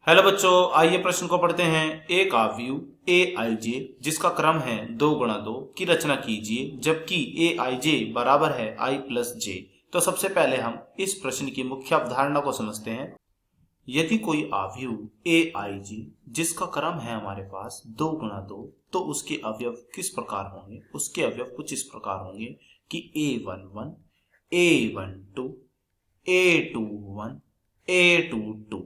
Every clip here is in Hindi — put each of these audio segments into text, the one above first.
हेलो बच्चों, आइए प्रश्न को पढ़ते हैं। एक आव्यूह ए आई जे जिसका क्रम है 2 गुणा 2 की रचना कीजिए जबकि ए आई जे बराबर है आई प्लस जे। तो सबसे पहले हम इस प्रश्न की मुख्य अवधारणा को समझते हैं। यदि कोई आव्यूह ए आई जे जिसका क्रम है हमारे पास 2 गुणा 2, तो उसके अवयव किस प्रकार होंगे। उसके अवयव कुछ इस प्रकार होंगे कि A11, A12, A21, A22।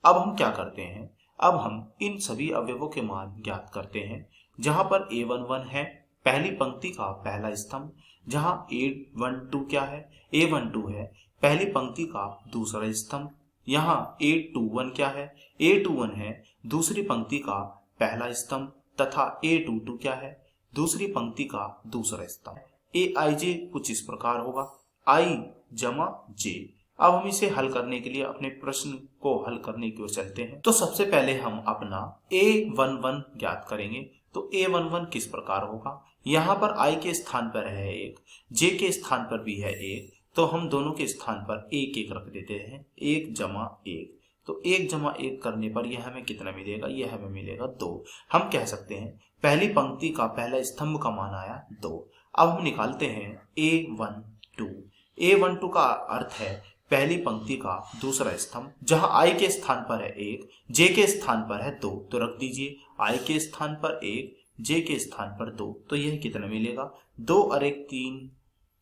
अब हम क्या करते हैं, अब हम इन सभी अवयवों के मान ज्ञात करते हैं। जहां पर A11 है पहली पंक्ति का पहला स्तंभ, जहां A12 क्या है, A12 है पहली पंक्ति का दूसरा स्तंभ। यहाँ A21 क्या है, A21 है दूसरी पंक्ति का पहला स्तंभ तथा A22 क्या है, दूसरी पंक्ति का दूसरा स्तंभ। ए आई जे कुछ इस प्रकार होगा, I जमा जे। अब हम इसे हल करने के लिए अपने प्रश्न को हल करने की ओर चलते हैं। तो सबसे पहले हम अपना A11 ज्ञात करेंगे। तो A11 किस प्रकार होगा, यहाँ पर I के स्थान पर है 1, J के स्थान पर भी है 1, तो हम दोनों के स्थान पर 1 1 रख देते हैं। 1 जमा 1, तो 1 जमा 1 करने पर यह हमें कितना मिलेगा, यह हमें मिलेगा 2। हम कह सकते हैं पहली पंक्ति का पहला स्तंभ का मान आया 2। अब हम निकालते हैं A12। A12 का अर्थ है पहली पंक्ति का दूसरा स्तंभ, जहां I के स्थान पर है 1, J के स्थान पर है 2, तो रख दीजिए I के स्थान पर 1, J के स्थान पर 2, तो यह कितना मिलेगा, 2 और 1 3।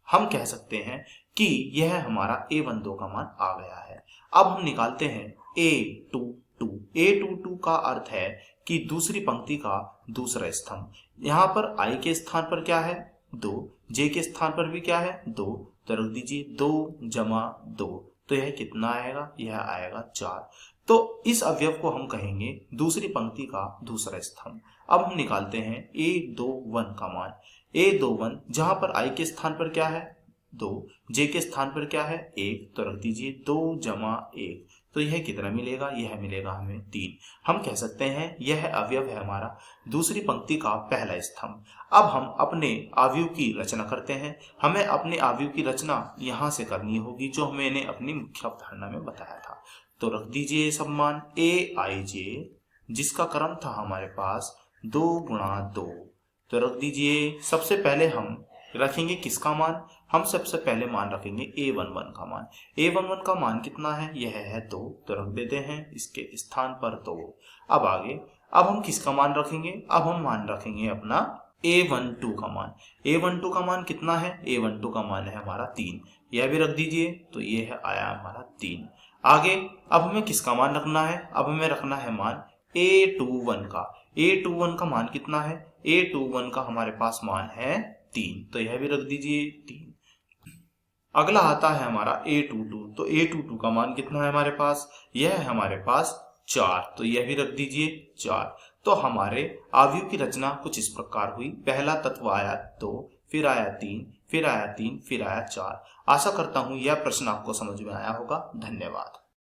हम कह सकते हैं कि यह हमारा A12 का मान आ गया है। अब हम निकालते हैं A22। A22 का अर्थ है कि दूसरी पंक्ति का दूसरा स्तंभ। यहाँ पर I के स्थान पर क्या है 2, J के स्थान पर भी क्या है 2, तो रख दीजिए 2 जमा 2, तो यह कितना आएगा, यह आएगा 4। तो इस अवयव को हम कहेंगे दूसरी पंक्ति का दूसरा स्तंभ। अब हम निकालते हैं A21 का मान। A21 जहां पर I के स्थान पर क्या है 2, J के स्थान पर क्या है 1, तो रख दीजिए 2 जमा 1, तो यह कितना मिलेगा, यह मिलेगा हमें 3। हम कह सकते हैं यह अवयव है हमारा दूसरी पंक्ति का पहला स्तंभ। अब हम अपने अवयव की रचना करते हैं। हमें अपने अवयव की रचना यहाँ से करनी होगी जो मैंने अपनी मुख्य अवधारणा में बताया था। तो रख दीजिए सब मान ए आई जे जिसका क्रम था हमारे पास 2 गुणा 2, तो रख दीजिए। सबसे पहले हम रखेंगे किसका मान, हम सबसे पहले मान रखेंगे A11 का मान। A11 का मान कितना है, यह है 2, तो रख देते हैं इसके स्थान पर 2। अब आगे, अब हम किसका मान रखेंगे, अब हम मान रखेंगे अपना A12 का मान। A12 का मान कितना है, A12 का मान है हमारा 3, यह भी रख दीजिए, तो ये है आया हमारा 3। आगे अब हमें किसका मान रखना है, अब हमें रखना है मान A21 का। A21 का मान कितना है, A21 का हमारे पास मान है 3, तो यह भी रख दीजिए 3। अगला आता है हमारा A22। तो A22 का मान कितना है हमारे पास, यह है हमारे पास 4, तो यह भी रख दीजिए 4। तो हमारे अवयव की रचना कुछ इस प्रकार हुई। पहला तत्व आया 2, फिर आया 3, फिर आया 3, फिर आया 4। आशा करता हूं यह प्रश्न आपको समझ में आया होगा। धन्यवाद।